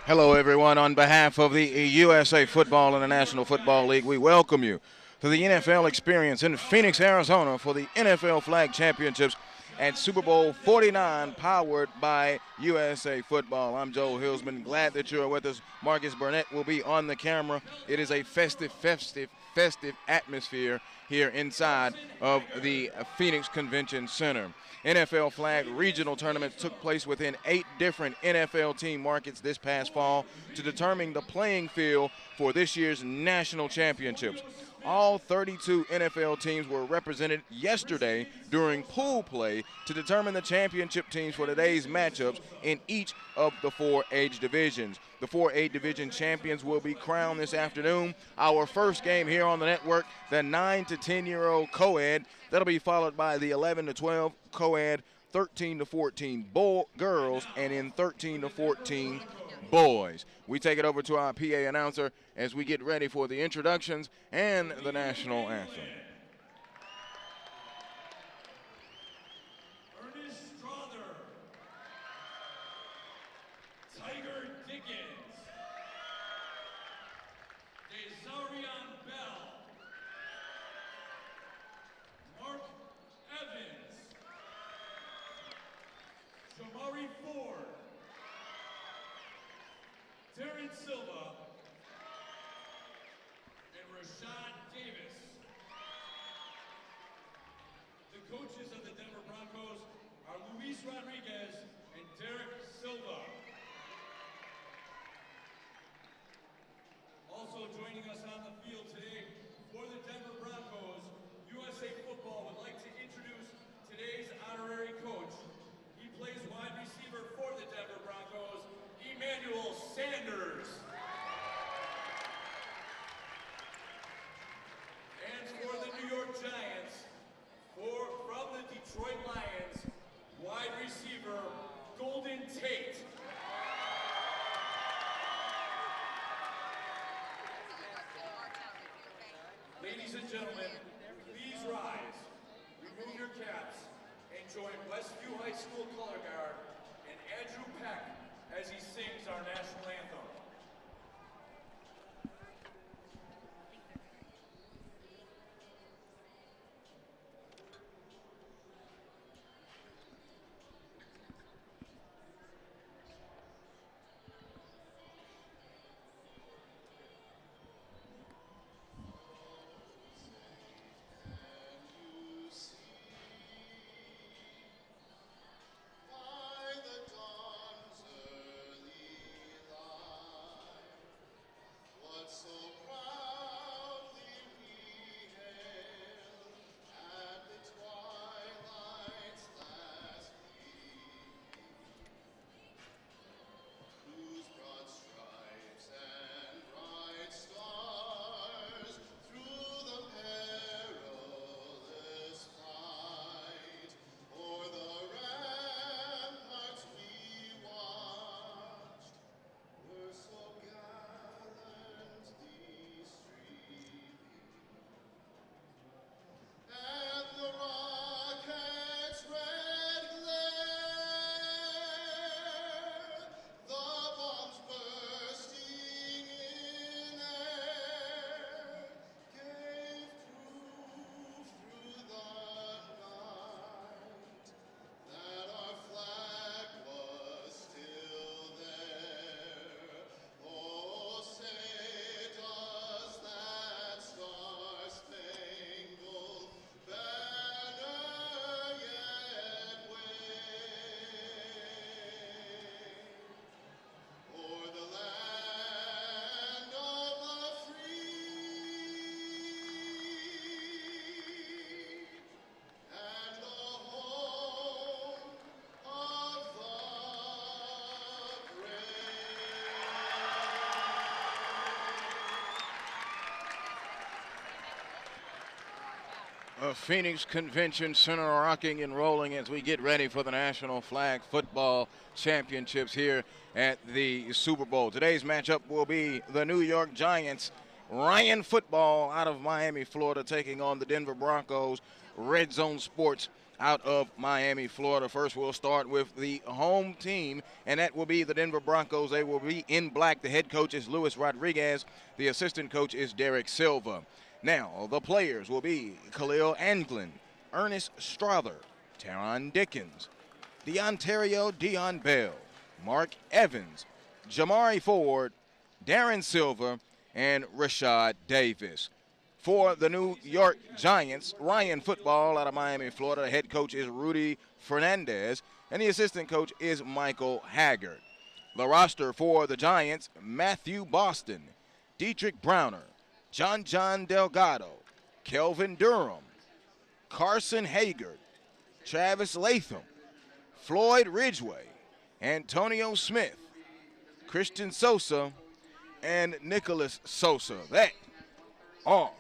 Hello, everyone. On behalf of the USA Football and the National Football League, we welcome you to the NFL experience in Phoenix, Arizona for the NFL Flag Championships at Super Bowl 49, powered by USA Football. I'm Joel Hillsman. Glad that you're with us. Marcus Burnett will be on the camera. It is a festive atmosphere here inside of the Phoenix Convention Center. NFL flag regional tournaments took place within 8 different NFL team markets this past fall to determine the playing field for this year's national championships. All 32 NFL teams were represented yesterday during pool play to determine the championship teams for today's matchups in each of the 4 age divisions. The 4 age division champions will be crowned this afternoon. Our first game here on the network, the 9 to 10-year-old Coed. That'll be followed by the 11 to 12 Coed, 13 to 14 girls, and in 13 to 14 boys. We take it over to our PA announcer as we get ready for the introductions and the national anthem. Silva and Rashad Davis. The coaches of the Denver Broncos are Luis Rodriguez and Derek Silva. Also joining us on the field today for the Denver Broncos, USA Football would like to introduce today's honorary coach. He plays wide receiver for the Denver Broncos, Emmanuel Sanders. And for the New York Giants, from the Detroit Lions, wide receiver Golden Tate. Ladies and gentlemen, please rise, remove your caps, and join Westview High School color guard and Andrew Peck as he sings our national anthem. Phoenix Convention Center rocking and rolling as we get ready for the National Flag Football Championships here at the Super Bowl. Today's matchup will be the New York Giants Ryan football out of Miami, Florida, taking on the Denver Broncos. Red Zone Sports out of Miami, Florida. First, we'll start with the home team, and that will be the Denver Broncos. They will be in black. The head coach is Luis Rodriguez. The assistant coach is Derek Silva. Now, the players will be Khalil Anglin, Ernest Strother, Teron Dickens, Deontario Dion Bell, Mark Evans, Jamari Ford, Darren Silver, and Rashad Davis. For the New York Giants, Ryan football out of Miami, Florida. The head coach is Rudy Fernandez, and the assistant coach is Michael Haggard. The roster for the Giants, Matthew Boston, Dietrich Browner, John Delgado, Kelvin Durham, Carson Haggard, Travis Latham, Floyd Ridgway, Antonio Smith, Christian Sosa, and Nicholas Sosa. That are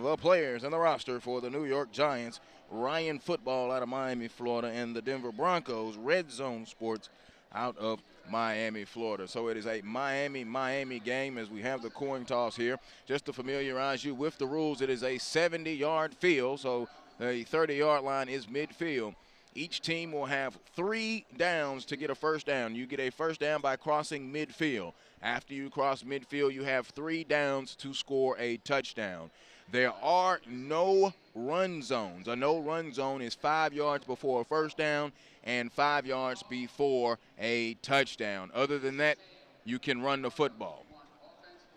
the players and the roster for the New York Giants. Ryan football out of Miami, Florida, and the Denver Broncos, Red Zone Sports out of Miami, Florida. So it is a Miami game as we have the coin toss here. Just to familiarize you with the rules, it is a 70-yard field, so the 30-yard line is midfield. Each team will have 3 downs to get a first down. You get a first down by crossing midfield. After you cross midfield, you have 3 downs to score a touchdown. There are no run zones. A no-run zone is 5 yards before a first down and 5 yards before a touchdown. Other than that, you can run the football.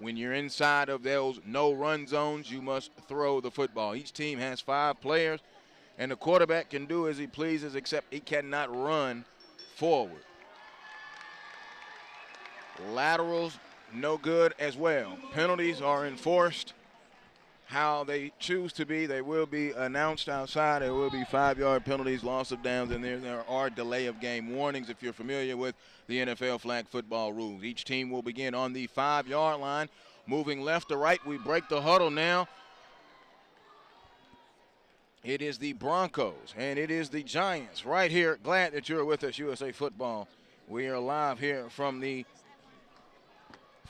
When you're inside of those no-run zones, you must throw the football. Each team has 5 players, and the quarterback can do as he pleases, except he cannot run forward. Laterals, no good as well. Penalties are enforced. How they choose to be, they will be announced outside. There will be 5-yard penalties, loss of downs, and there are delay of game warnings if you're familiar with the NFL flag football rules. Each team will begin on the 5-yard line. Moving left to right, we break the huddle now. It is the Broncos, and it is the Giants right here. Glad that you're with us, USA Football. We are live here from the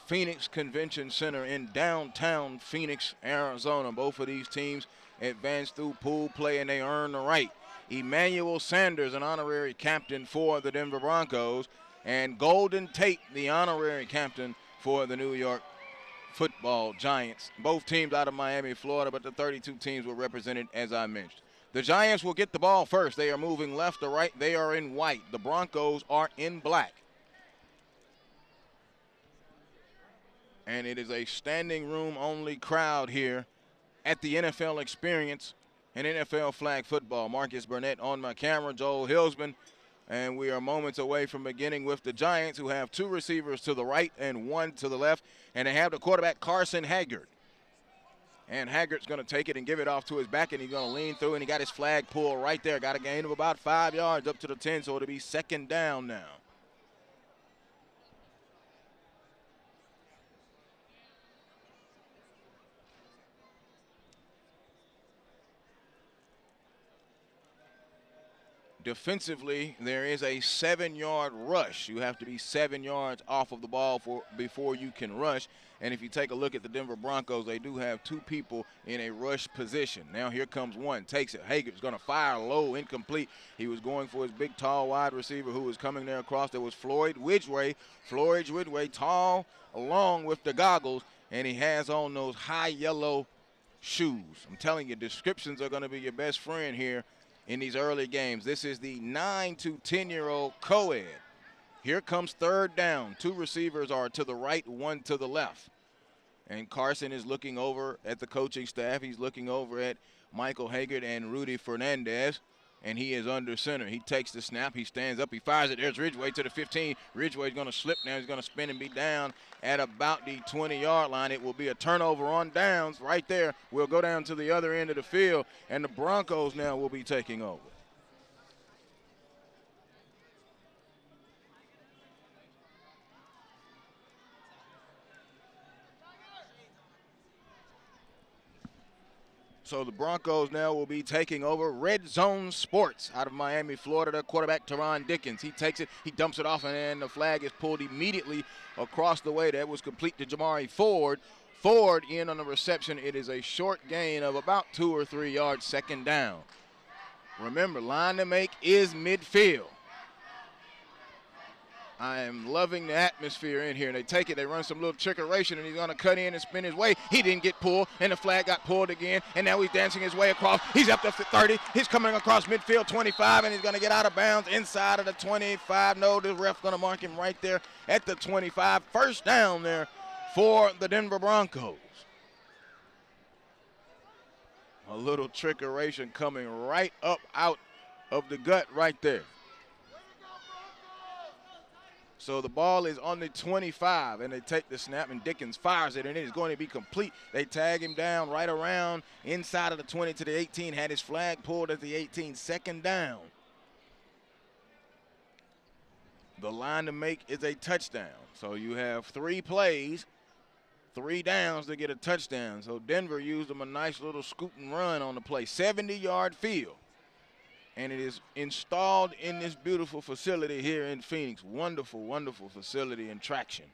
Phoenix Convention Center in downtown Phoenix, Arizona. Both of these teams advance through pool play, and they earn the right. Emmanuel Sanders, an honorary captain for the Denver Broncos, and Golden Tate, the honorary captain for the New York Football Giants. Both teams out of Miami, Florida, but the 32 teams were represented, as I mentioned. The Giants will get the ball first. They are moving left to right. They are in white. The Broncos are in black. And it is a standing room only crowd here at the NFL Experience and NFL flag football. Marcus Burnett on my camera, Joel Hilsman, and we are moments away from beginning with the Giants, who have 2 receivers to the right and 1 to the left, and they have the quarterback Carson Haggard. And Haggard's going to take it and give it off to his back, and he's going to lean through, and he got his flag pulled right there. Got a gain of about 5 yards up to the 10, so it'll be second down now. Defensively, there is a 7-yard rush. You have to be 7 yards off of the ball before you can rush. And if you take a look at the Denver Broncos, they do have 2 people in a rush position. Now here comes one, takes it. Hager's going to fire low, incomplete. He was going for his big, tall wide receiver who was coming there across. There was Floyd Ridgway. Floyd Ridgway, tall, along with the goggles, and he has on those high yellow shoes. I'm telling you, descriptions are going to be your best friend here in these early games. This is the 9 to 10-year-old Coed. Here comes third down. 2 receivers are to the right, 1 to the left. And Carson is looking over at the coaching staff. He's looking over at Michael Haggard and Rudy Fernandez, and he is under center. He takes the snap. He stands up. He fires it. There's Ridgway to the 15. Ridgway's going to slip now. He's going to spin and be down at about the 20-yard line. It will be a turnover on downs right there. We'll go down to the other end of the field, and the Broncos now will be taking over. So the Broncos now will be taking over. Red Zone Sports out of Miami, Florida. The quarterback, Teron Dickens. He takes it, he dumps it off, and the flag is pulled immediately across the way. That was complete to Jamari Ford. Ford in on the reception. It is a short gain of about 2 or 3 yards, second down. Remember, line to make is midfield. I am loving the atmosphere in here. They take it, they run some little trickeration, and he's going to cut in and spin his way. He didn't get pulled, and the flag got pulled again, and now he's dancing his way across. He's up to 30. He's coming across midfield, 25, and he's going to get out of bounds inside of the 25. No, the ref going to mark him right there at the 25. First down there for the Denver Broncos. A little trickeration coming right up out of the gut right there. So the ball is on the 25, and they take the snap, and Dickens fires it, and it is going to be complete. They tag him down right around inside of the 20 to the 18, had his flag pulled at the 18, second down. The line to make is a touchdown. So you have 3 plays, 3 downs to get a touchdown. So Denver used them a nice little scoot and run on the play, 70-yard field. And it is installed in this beautiful facility here in Phoenix. Wonderful, wonderful facility and traction.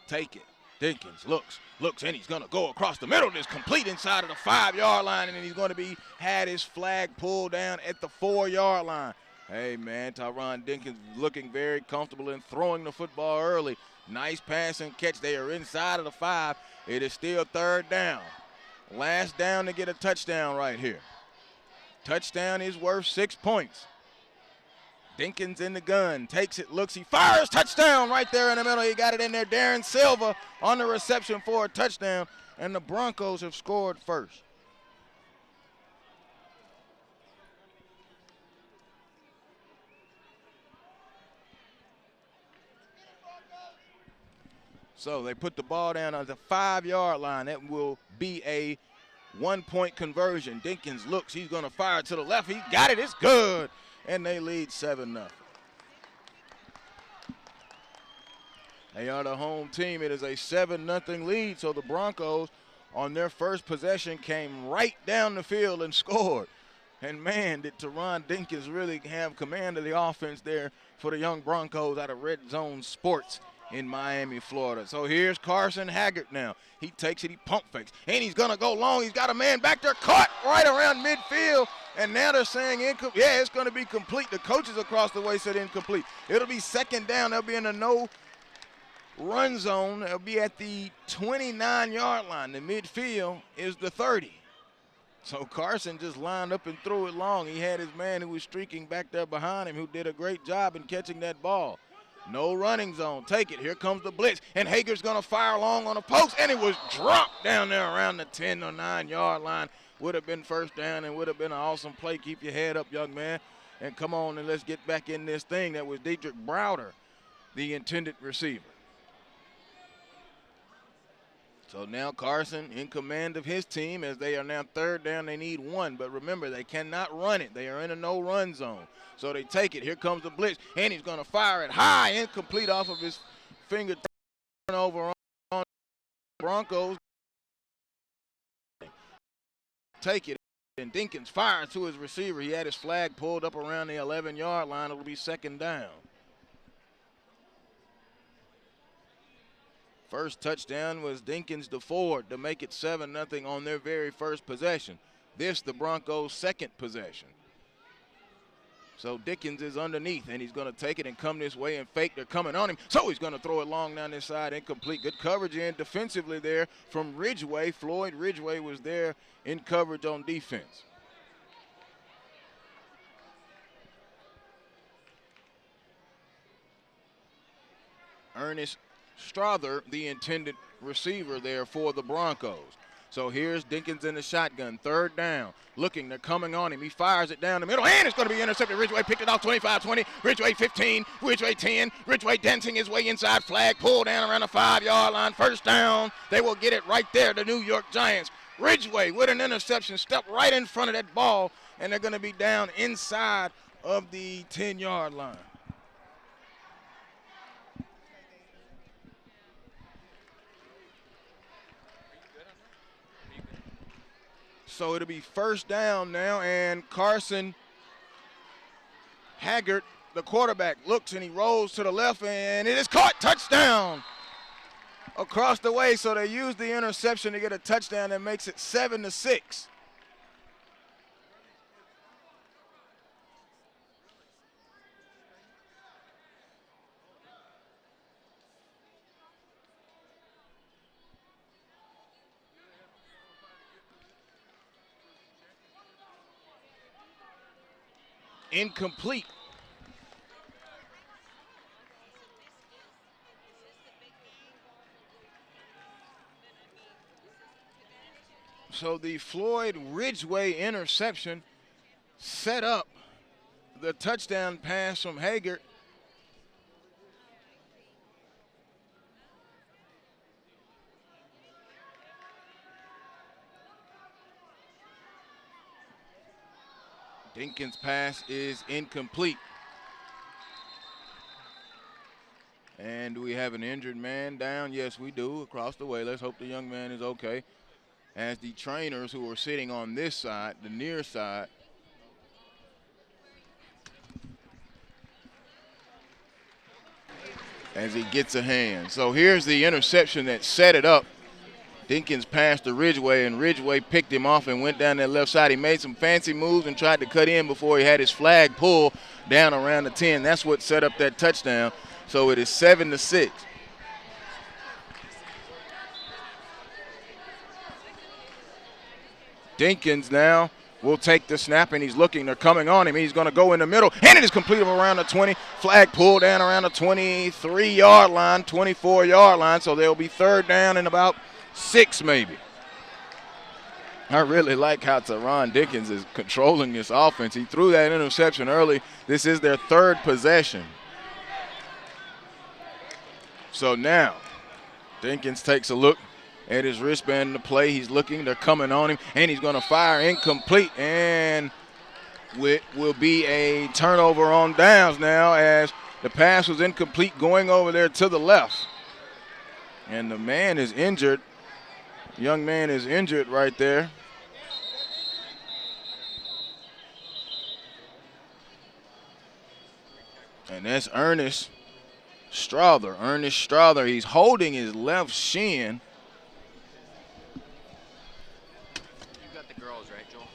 Take it. Dinkins looks, and he's going to go across the middle. It's complete inside of the 5-yard line, and then he's going to had his flag pulled down at the 4-yard line. Hey, man, Tyron Dinkins looking very comfortable in throwing the football early. Nice pass and catch. They are inside of the 5. It is still third down. Last down to get a touchdown right here. Touchdown is worth 6 points. Dinkins in the gun, takes it, looks, he fires, touchdown right there in the middle. He got it in there. Darren Silva on the reception for a touchdown, and the Broncos have scored first. So they put the ball down on the 5-yard line. That will be a 1-point conversion. Dinkins looks, he's going to fire to the left. He got it, it's good. And they lead 7-0. They are the home team. It is a 7-0 lead, so the Broncos on their first possession came right down the field and scored. And man, did Tyron Dinkins really have command of the offense there for the young Broncos out of Red Zone Sports in Miami, Florida. So here's Carson Haggard now. He takes it, he pump fakes, and he's going to go long. He's got a man back there caught right around midfield, and now they're saying incomplete. Yeah, it's going to be complete. The coaches across the way said incomplete. It'll be second down. They'll be in a no-run zone. They'll be at the 29-yard line. The midfield is the 30. So Carson just lined up and threw it long. He had his man who was streaking back there behind him who did a great job in catching that ball. No running zone. Take it. Here comes the blitz. And Hager's going to fire long on the post. And it was dropped down there around the 10 or 9-yard line. Would have been first down and would have been an awesome play. Keep your head up, young man. And come on and let's get back in this thing. That was Dietrich Browder, the intended receiver. So now Carson in command of his team as they are now third down. They need 1. But remember, they cannot run it. They are in a no-run zone. So they take it. Here comes the blitz. And he's going to fire it high, incomplete off of his finger. Turnover on Broncos. Take it. And Dinkins fires to his receiver. He had his flag pulled up around the 11-yard line. It'll be second down. First touchdown was Dinkins to Ford to make it 7-0 on their very first possession. This, the Broncos' second possession. So Dickens is underneath, and he's going to take it and come this way and fake. They're coming on him, so he's going to throw it long down this side, incomplete. Good coverage in defensively there from Ridgeway. Floyd Ridgeway was there in coverage on defense. Ernest Strother, the intended receiver there for the Broncos. So here's Dinkins in the shotgun, third down. Looking, they're coming on him. He fires it down the middle, and it's going to be intercepted. Ridgeway picked it off, 25-20, Ridgeway 15, Ridgeway 10, Ridgeway dancing his way inside, flag pulled down around the 5-yard line, first down. They will get it right there, the New York Giants. Ridgeway with an interception, stepped right in front of that ball, and they're going to be down inside of the 10-yard line. So it'll be first down now, and Carson Haggard, the quarterback, looks and he rolls to the left, and it is caught. Touchdown. across the way, so they use the interception to get a touchdown that makes it 7-6. Incomplete. So the Floyd Ridgeway interception set up the touchdown pass from Haggard. Dinkins' pass is incomplete. And do we have an injured man down? Yes, we do, across the way. Let's hope the young man is okay. As the trainers who are sitting on this side, the near side, as he gets a hand. So here's the interception that set it up. Dinkins passed to Ridgeway, and Ridgeway picked him off and went down that left side. He made some fancy moves and tried to cut in before he had his flag pulled down around the 10. That's what set up that touchdown. So it is 7-6. Dinkins now will take the snap, and he's looking. They're coming on him. He's going to go in the middle, and it is completed around the 20. Flag pulled down around the 23-yard line, 24-yard line. So they'll be third down and about 6 maybe. I really like how Teron Dinkins is controlling this offense. He threw that interception early. This is their third possession. So now Dinkins takes a look at his wristband in the play. He's looking. They're coming on him, and he's going to fire incomplete, and it will be a turnover on downs now as the pass was incomplete going over there to the left. And the man is injured. Young man is injured right there. And that's Ernest Strother. Ernest Strother, he's holding his left shin. You got the girls, right, Joel?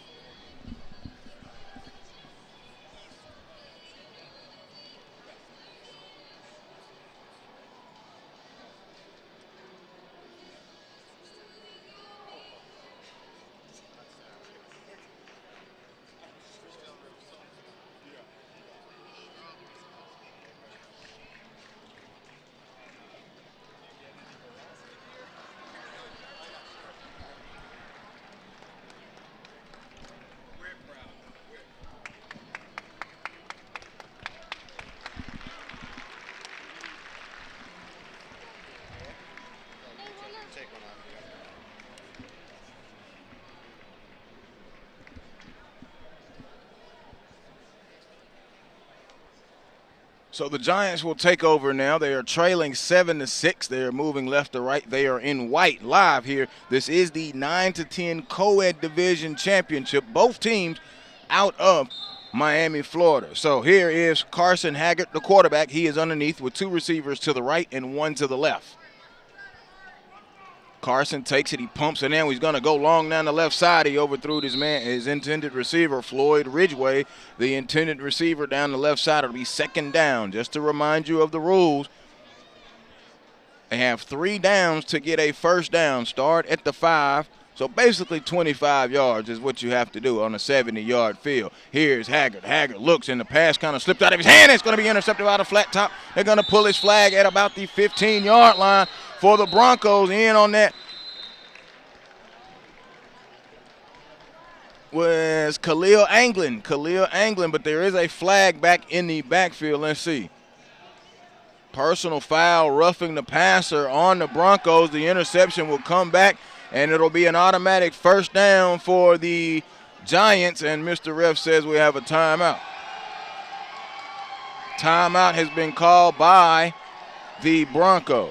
So the Giants will take over now. They are trailing 7-6. They are moving left to right. They are in white live here. This is the 9-10 Coed Division Championship. Both teams out of Miami, Florida. So here is Carson Haggard, the quarterback. He is underneath with 2 receivers to the right and 1 to the left. Carson takes it, he pumps it in. He's going to go long down the left side. He overthrew his intended receiver, Floyd Ridgeway, the intended receiver down the left side. It'll be second down. Just to remind you of the rules, they have 3 downs to get a first down. Start at the 5. So basically 25 yards is what you have to do on a 70-yard field. Here's Haggard. Haggard looks, and the pass kind of slipped out of his hand. It's going to be intercepted out of flat top. They're going to pull his flag at about the 15-yard line for the Broncos. In on that was Khalil Anglin. But there is a flag back in the backfield. Let's see. Personal foul, roughing the passer on the Broncos. The interception will come back, and it'll be an automatic first down for the Giants, and Mr. Ref says we have a timeout. Timeout has been called by the Broncos.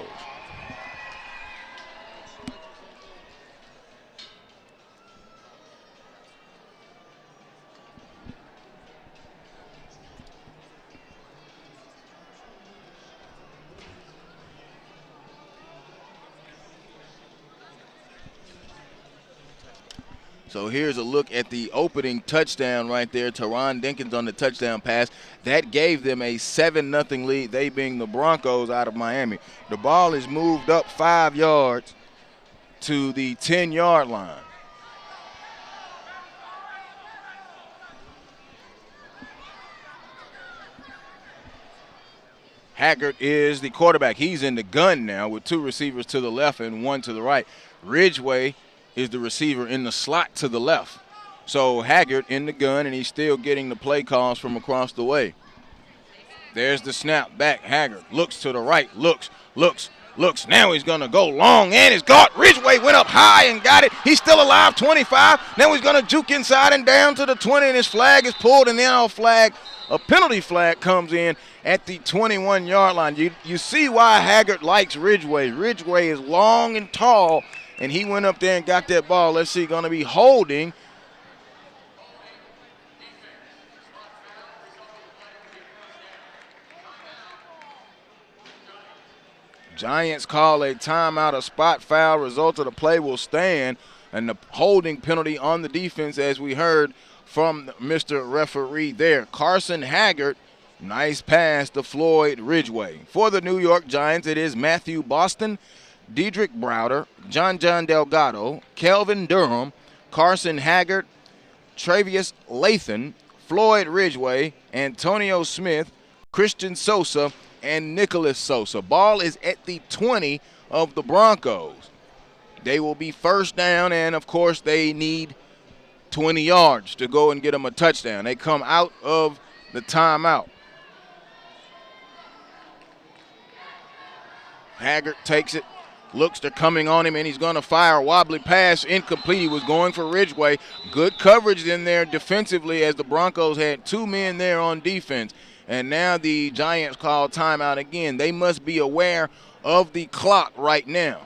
So here's a look at the opening touchdown right there. Teron Dinkins on the touchdown pass. That gave them a 7-0 lead, they being the Broncos out of Miami. The ball is moved up 5 yards to the 10-yard line. Haggard is the quarterback. He's in the gun now with 2 receivers to the left and 1 to the right. Ridgeway is the receiver in the slot to the left. So Haggard in the gun, and he's still getting the play calls from across the way. There's the snap back. Haggard looks to the right, looks. Now he's going to go long, and it's caught. Ridgeway went up high and got it. He's still alive, 25. Now he's going to juke inside and down to the 20, and his flag is pulled, and then a penalty flag comes in at the 21-yard line. You see why Haggard likes Ridgeway. Ridgeway is long and tall, and he went up there and got that ball. Let's see, going to be holding. Giants call a timeout, a spot foul. Result of the play will stand, and the holding penalty on the defense, as we heard from Mr. Referee there. Carson Haggard, nice pass to Floyd Ridgeway. For the New York Giants, it is Matthew Boston, Dedrick Browder, John Delgado, Kelvin Durham, Carson Haggard, Travius Lathan, Floyd Ridgeway, Antonio Smith, Christian Sosa, and Nicholas Sosa. Ball is at the 20 of the Broncos. They will be first down, and of course they need 20 yards to go and get them a touchdown. They come out of the timeout. Haggard takes it, looks, they're coming on him, and he's going to fire a wobbly pass, incomplete. He was going for Ridgeway. Good coverage in there defensively, as the Broncos had 2 men there on defense. And now the Giants call timeout again. They must be aware of the clock right now.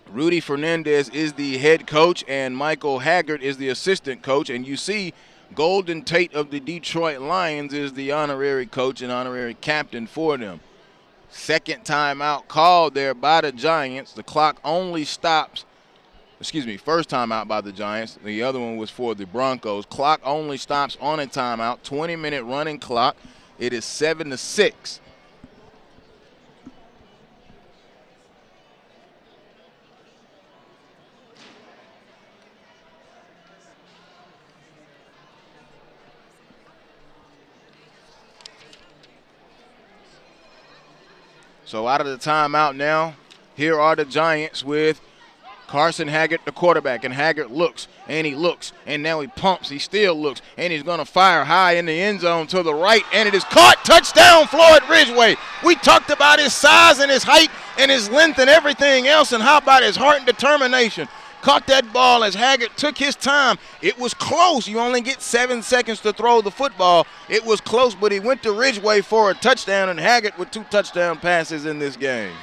Rudy Fernandez is the head coach, and Michael Haggard is the assistant coach. And you see Golden Tate of the Detroit Lions is the honorary coach and honorary captain for them. Second timeout called there by the Giants. The clock only stops. First timeout by the Giants. The other one was for the Broncos. Clock only stops on a timeout. 20-minute running clock. It is 7-6. So out of the timeout now, here are the Giants with Carson Haggard, the quarterback, and Haggard looks, and now he pumps. He still looks, and he's going to fire high in the end zone to the right, and it is caught. Touchdown, Floyd Ridgeway. We talked about his size and his height and his length and everything else, and how about his heart and determination. Caught that ball as Haggard took his time. It was close. You only get 7 seconds to throw the football. It was close, but he went to Ridgeway for a touchdown, and Haggard with 2 touchdown passes in this game.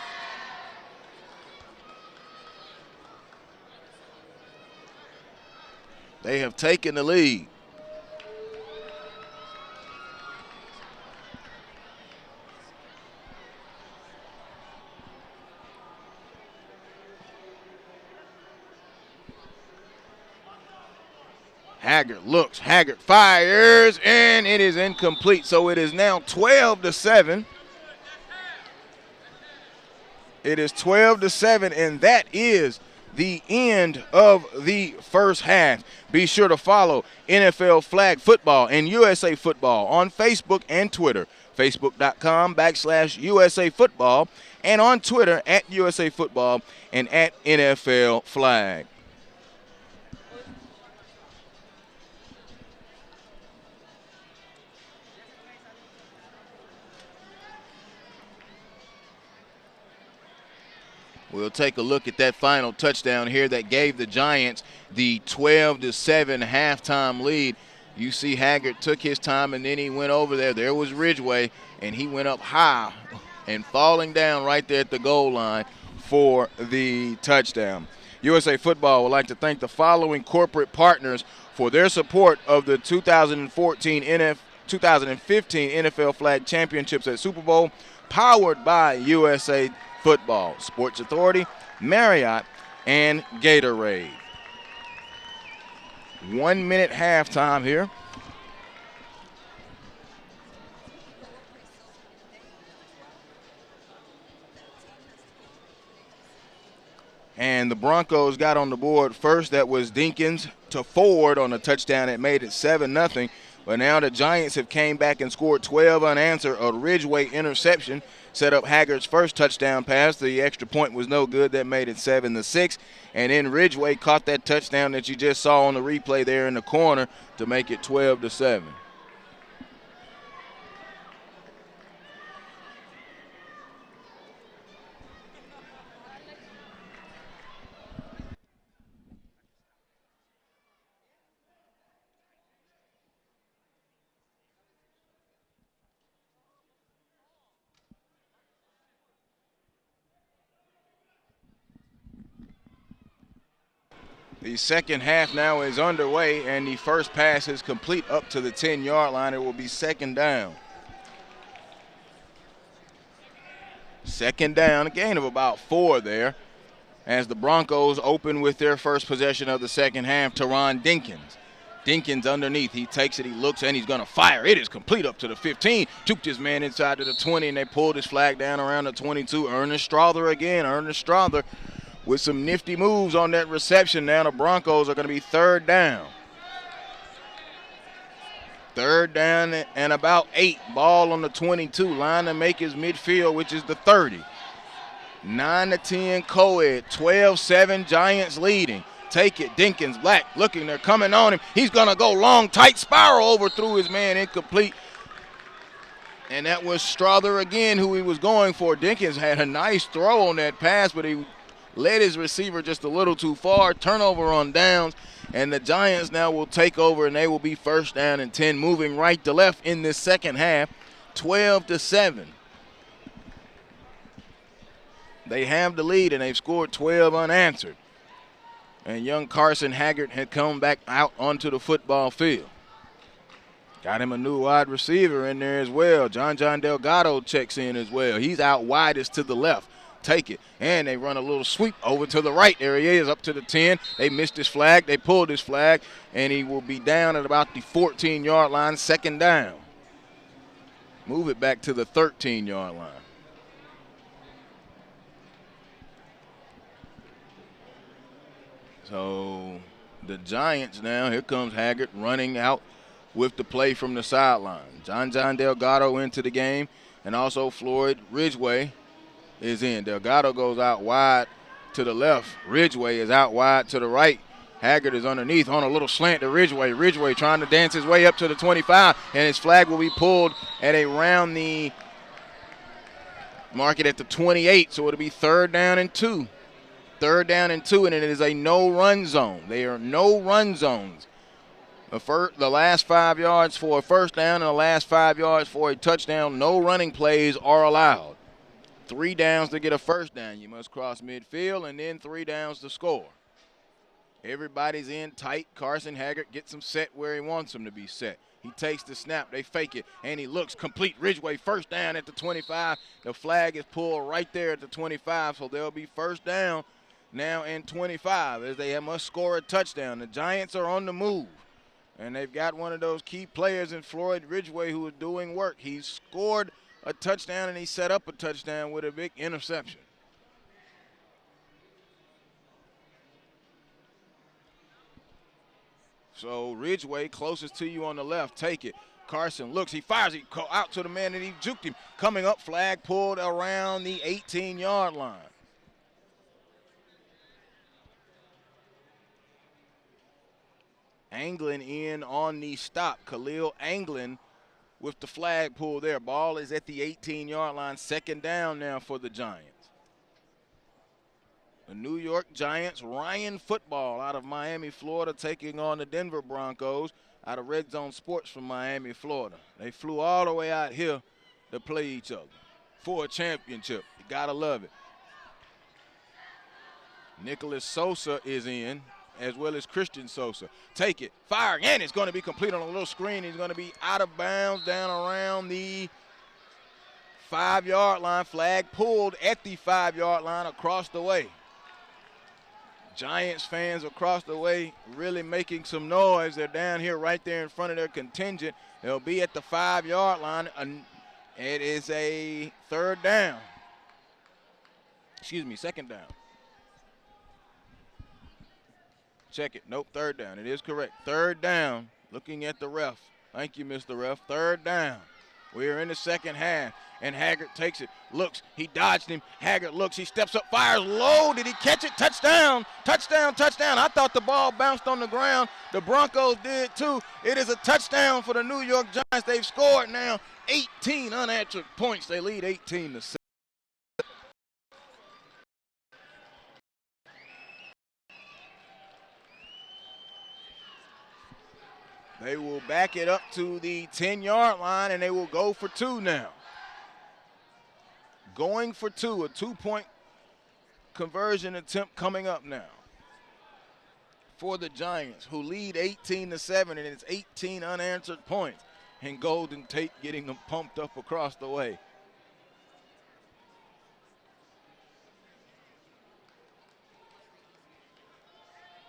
They have taken the lead. Haggard looks, Haggard fires, and it is incomplete. So it is now 12-7. It is 12-7, and that is the end of the first half. Be sure to follow NFL Flag Football and USA Football on Facebook and Twitter. Facebook.com/USA Football, and on Twitter at USA Football and at NFL Flag. We'll take a look at that final touchdown here that gave the Giants the 12-7 halftime lead. You see Haggard took his time, and then he went over there. There was Ridgeway, and he went up high and falling down right there at the goal line for the touchdown. USA Football would like to thank the following corporate partners for their support of the 2015 NFL Flag Championships at Super Bowl, powered by USA Football. Sports Authority, Marriott, and Gatorade. 1 minute halftime here. And the Broncos got on the board first. That was Dinkins to Ford on a touchdown that made it 7-0. But now the Giants have came back and scored 12 unanswered. A Ridgeway interception set up Haggert's first touchdown pass. The extra point was no good. That made it 7-6. And then Ridgeway caught that touchdown that you just saw on the replay there in the corner to make it 12-7. The second half now is underway, and the first pass is complete up to the 10-yard line. It will be second down. Second down, a gain of about 4 there, as the Broncos open with their first possession of the second half. Teron Dinkins. Dinkins underneath. He takes it, he looks, and he's going to fire. It is complete up to the 15. Juked his man inside to the 20, and they pulled his flag down around the 22. Ernest Strother again. Ernest Strother with some nifty moves on that reception. Now the Broncos are going to be third down. Third down and about 8. Ball on the 22. Line to make his midfield, which is the 30. 9-10 Coed. 12-7 Giants leading. Take it. Dinkins, Black looking. They're coming on him. He's going to go long, tight spiral over through his man. Incomplete. And that was Strother again who he was going for. Dinkins had a nice throw on that pass, but he led his receiver just a little too far. Turnover on downs, and the Giants now will take over, and they will be first down and 10, moving right to left in this second half, 12-7. They have the lead, and they've scored 12 unanswered. And young Carson Haggard had come back out onto the football field. Got him a new wide receiver in there as well. John Delgado checks in as well. He's out widest to the left. Take it, and they run a little sweep over to the right. There he is, up to the 10. They missed his flag. They pulled his flag, and he will be down at about the 14-yard line, second down. Move it back to the 13-yard line. So the Giants now, here comes Haggard running out with the play from the sideline. John Delgado into the game, and also Floyd Ridgeway is in. Delgado goes out wide to the left. Ridgeway is out wide to the right. Haggard is underneath on a little slant to Ridgeway. Ridgeway trying to dance his way up to the 25, and his flag will be pulled at around the market at the 28, so it'll be third down and 2. Third down and 2, and it is a no-run zone. There are no run zones. The last 5 yards for a first down and the last 5 yards for a touchdown. No running plays are allowed. 3 downs to get a first down. You must cross midfield, and then 3 downs to score. Everybody's in tight. Carson Haggard gets him set where he wants him to be set. He takes the snap. They fake it, and he looks complete. Ridgeway first down at the 25. The flag is pulled right there at the 25, so they'll be first down now and 25 as they must score a touchdown. The Giants are on the move, and they've got one of those key players in Floyd Ridgeway who is doing work. He's scored a touchdown, and he set up a touchdown with a big interception. So Ridgeway closest to you on the left. Take it. Carson looks. He fires. He out to the man, and he juked him. Coming up, flag pulled around the 18-yard line. Anglin in on the stop. Khalil Anglin with the flag pulled there. Ball is at the 18-yard line. Second down now for the Giants. The New York Giants, Ryan Football out of Miami, Florida, taking on the Denver Broncos out of Red Zone Sports from Miami, Florida. They flew all the way out here to play each other for a championship. You gotta love it. Nicholas Sosa is in, as well as Christian Sosa. Take it, firing, and it's going to be complete on a little screen. He's going to be out of bounds down around the 5-yard line. Flag pulled at the 5-yard line across the way. Giants fans across the way really making some noise. They're down here right there in front of their contingent. They'll be at the 5-yard line. It is a third down. Excuse me, second down. Check it. Nope, third down. It is correct. Third down. Looking at the ref. Thank you, Mr. Ref. Third down. We are in the second half, and Haggard takes it. Looks. He dodged him. Haggard looks. He steps up, fires low. Did he catch it? Touchdown. Touchdown, touchdown. I thought the ball bounced on the ground. The Broncos did too. It is a touchdown for the New York Giants. They've scored now 18 unanswered points. They lead 18-7. They will back it up to the 10-yard line, and they will go for two now. Going for two, a two-point conversion attempt coming up now for the Giants, who lead 18-7, and it's 18 unanswered points. And Golden Tate getting them pumped up across the way.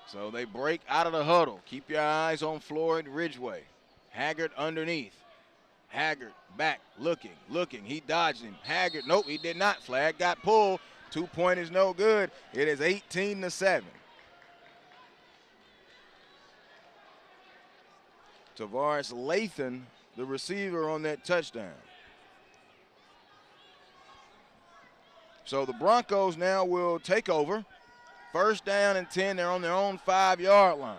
So they break out of the huddle. Keep your eyes on Floyd Ridgeway. Haggard underneath. Haggard back, looking. He dodged him. Haggard, nope, he did not. Flag got pulled. 2-point is no good. It is 18-7. Tavares Lathan, the receiver on that touchdown. So the Broncos now will take over. First down and 10, they're on their own 5-yard line.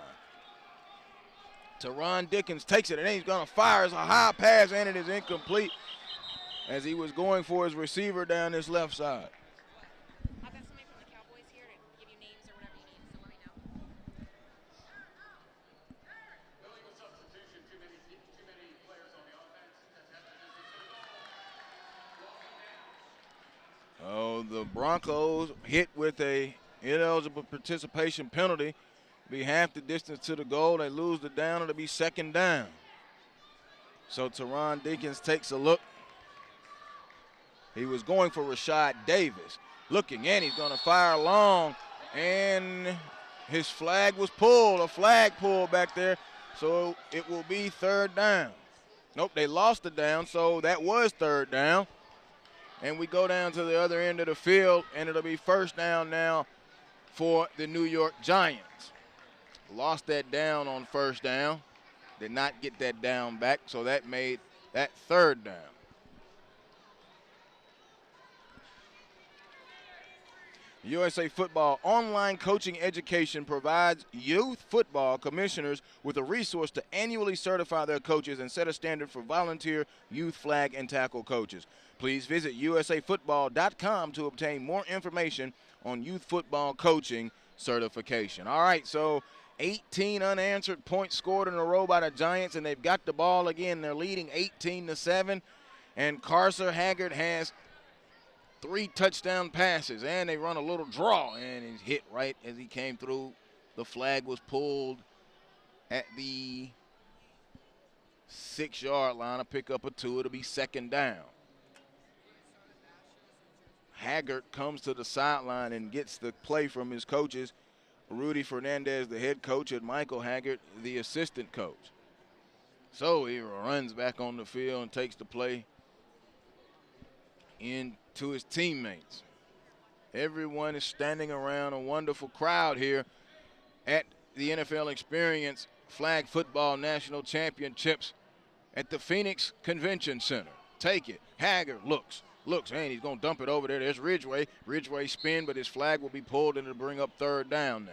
Teron Dickens takes it, and then he's going to fire. It's a high pass, and it is incomplete as he was going for his receiver down this left side. I've got somebody from the Cowboys here to give you names or whatever you need, so let me know. Illegal substitution, too many players on the offense. Oh, the Broncos hit with a ineligible participation penalty. Be half the distance to the goal. They lose the down. It'll be second down. So Teron Dickens takes a look. He was going for Rashad Davis. Looking, and he's going to fire long. And his flag was pulled. A flag pulled back there. So it will be third down. Nope, they lost the down, so that was third down. And we go down to the other end of the field, and it'll be first down now for the New York Giants. Lost that down on first down. Did not get that down back, so that made that third down. USA Football online coaching education provides youth football commissioners with a resource to annually certify their coaches and set a standard for volunteer youth flag and tackle coaches. Please visit usafootball.com to obtain more information on youth football coaching certification. All right, so 18 unanswered points scored in a row by the Giants, and they've got the ball again. They're leading 18-7, and Carcer Haggard has 3 touchdown passes, and they run a little draw, and he's hit right as he came through. The flag was pulled at the 6-yard line. A pickup of 2. It'll be second down. Haggard comes to the sideline and gets the play from his coaches, Rudy Fernandez, the head coach, and Michael Haggard, the assistant coach. So he runs back on the field and takes the play into his teammates. Everyone is standing around, a wonderful crowd here at the NFL Experience Flag Football National Championships at the Phoenix Convention Center. Take it. Haggard looks, and he's going to dump it over there. There's Ridgeway. Ridgeway spin, but his flag will be pulled, and it'll bring up third down now.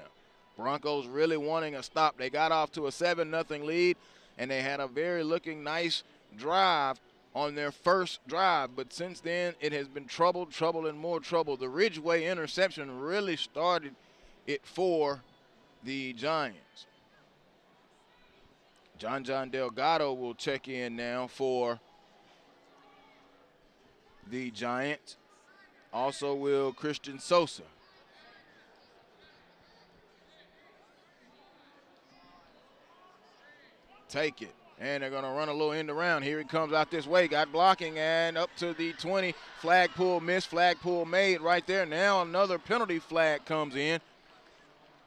Broncos really wanting a stop. They got off to a 7-0 lead, and they had a very looking nice drive on their first drive. But since then, it has been trouble, and more trouble. The Ridgeway interception really started it for the Giants. John Delgado will check in now for the Giants. Also will Christian Sosa. Take it. And they're going to run a little end around. Here he comes out this way. Got blocking and up to the 20. Flag pull missed. Flag pull made right there. Now another penalty flag comes in.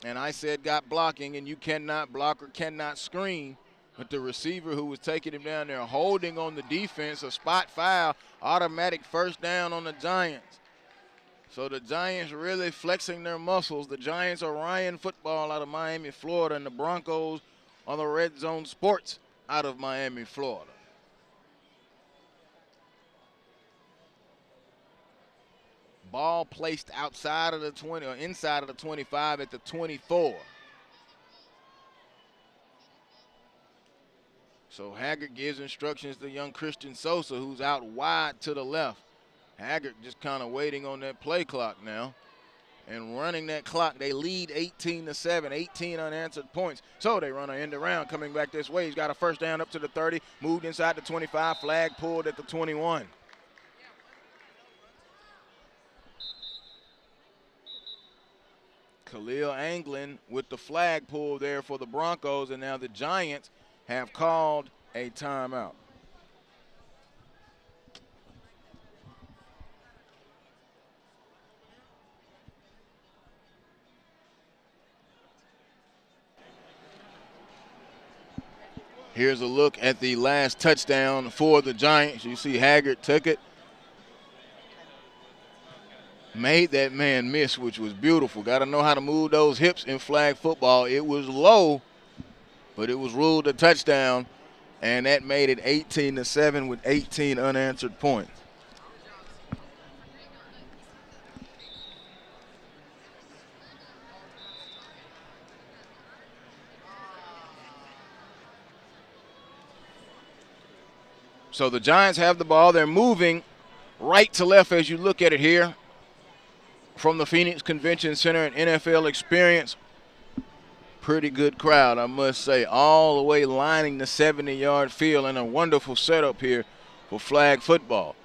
And I said got blocking, and you cannot block or cannot screen. But the receiver who was taking him down there holding on the defense, a spot foul, automatic first down on the Giants. So the Giants really flexing their muscles. The Giants are Ryan Football out of Miami, Florida, and the Broncos are the Red Zone Sports out of Miami, Florida. Ball placed outside of the 20 or inside of the 25 at the 24. So Haggard gives instructions to young Christian Sosa, who's out wide to the left. Haggard just kind of waiting on that play clock now and running that clock. They lead 18-7, 18 unanswered points. So they run an end around coming back this way. He's got a first down up to the 30, moved inside the 25, flag pulled at the 21. Khalil Anglin with the flag pull there for the Broncos, and now the Giants have called a timeout. Here's a look at the last touchdown for the Giants. You see Haggard took it, made that man miss, which was beautiful. Got to know how to move those hips in flag football. It was low, but it was ruled a touchdown, and that made it 18-7 with 18 unanswered points. So the Giants have the ball. They're moving right to left as you look at it here from the Phoenix Convention Center and NFL Experience. Pretty good crowd, I must say, all the way lining the 70-yard field, and a wonderful setup here for flag football.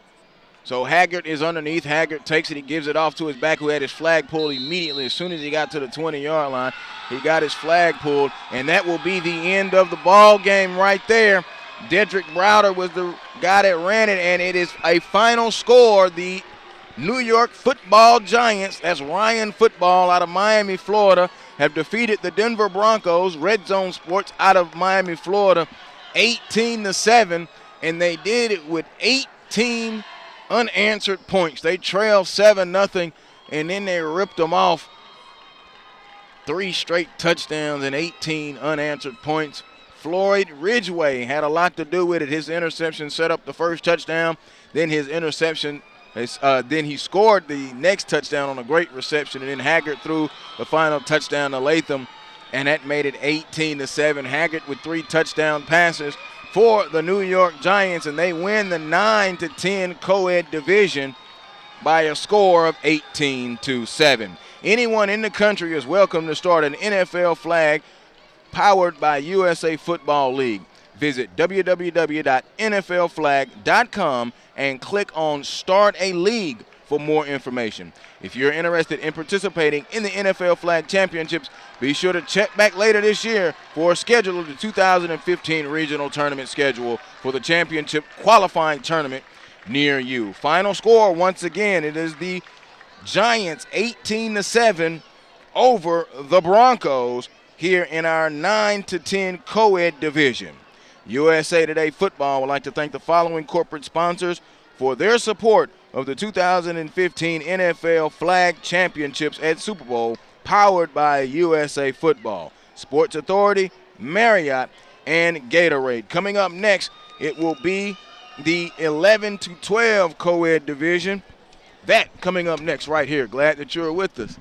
So Haggard is underneath. Haggard takes it. He gives it off to his back, who had his flag pulled immediately. As soon as he got to the 20-yard line, he got his flag pulled, and that will be the end of the ball game right there. Dedrick Browder was the guy that ran it, and it is a final score. The New York Football Giants, that's Ryan Football out of Miami, Florida, have defeated the Denver Broncos, Red Zone Sports out of Miami, Florida, 18-7, and they did it with 18 unanswered points. They trailed 7-0, and then they ripped them off. 3 straight touchdowns and 18 unanswered points. Floyd Ridgway had a lot to do with it. His interception set up the first touchdown. Then his interception, then he scored the next touchdown on a great reception. And then Haggard threw the final touchdown to Latham, and that made it 18-7. Haggard with 3 touchdown passes for the New York Giants, and they win the 9-10 Coed division by a score of 18-7. Anyone in the country is welcome to start an NFL flag powered by USA Football League. Visit www.nflflag.com and click on Start a League for more information. If you're interested in participating in the NFL Flag Championships, be sure to check back later this year for a schedule of the 2015 regional tournament schedule for the championship qualifying tournament near you. Final score, once again, it is the Giants 18-7 over the Broncos here in our 9-10 Coed division. USA Today Football would like to thank the following corporate sponsors for their support of the 2015 NFL Flag Championships at Super Bowl, powered by USA Football, Sports Authority, Marriott, and Gatorade. Coming up next, it will be the 11-12 Coed division. That coming up next right here. Glad that you're with us.